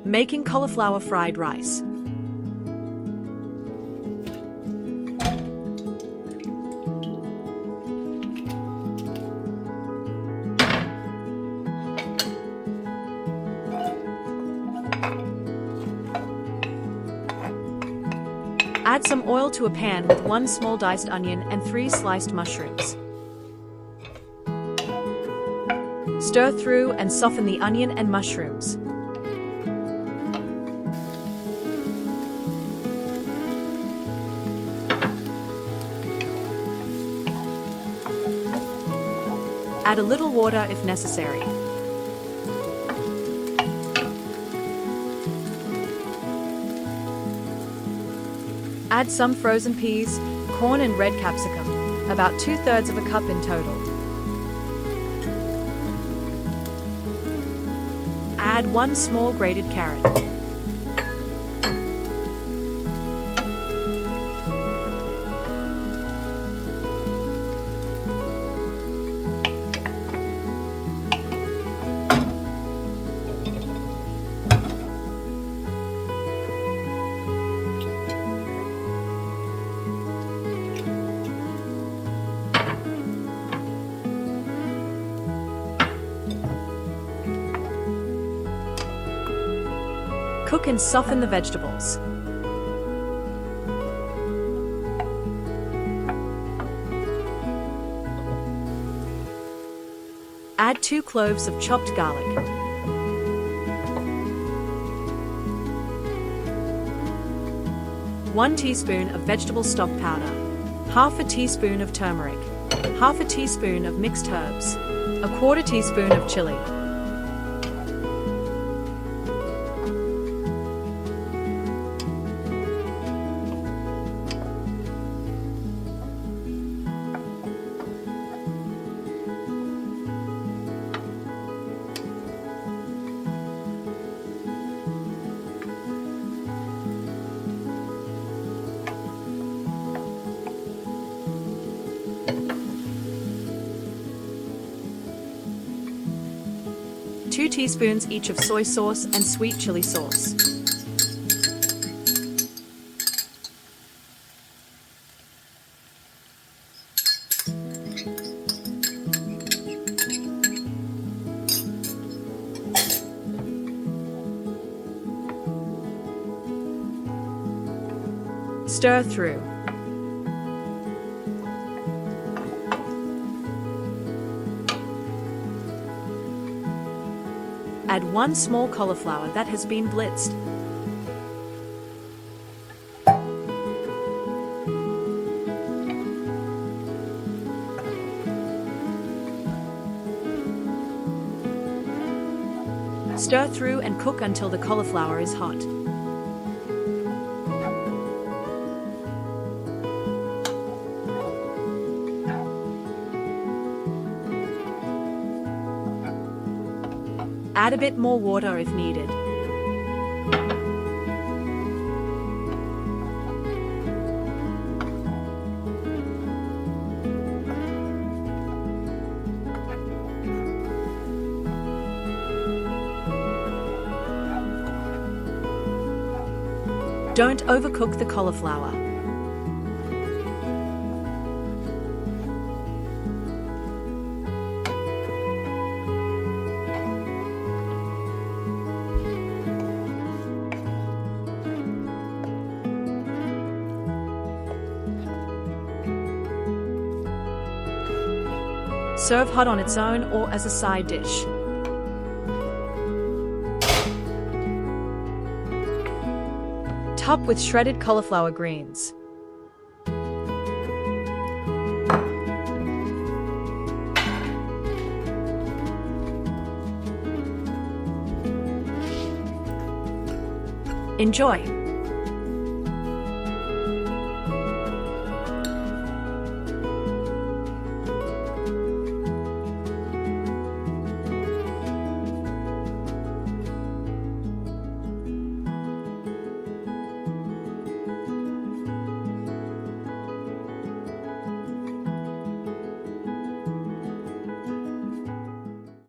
Making cauliflower fried rice. Add some oil to a pan with 1 small diced onion and 3 sliced mushrooms. Stir through and soften the onion and mushrooms. Add a little water if necessary. Add some frozen peas, corn and red capsicum, about 2/3 of a cup in total. Add 1 small grated carrot. Cook and soften the vegetables. Add 2 cloves of chopped garlic. 1 teaspoon of vegetable stock powder. Half a teaspoon of turmeric. Half a teaspoon of mixed herbs. A 1/4 teaspoon of chili. Two teaspoons each of soy sauce and sweet chili sauce. Stir through. Add 1 small cauliflower that has been blitzed. Stir through and cook until the cauliflower is hot. Add a bit more water if needed. Don't overcook the cauliflower. Serve hot on its own or as a side dish. Top with shredded cauliflower greens. Enjoy!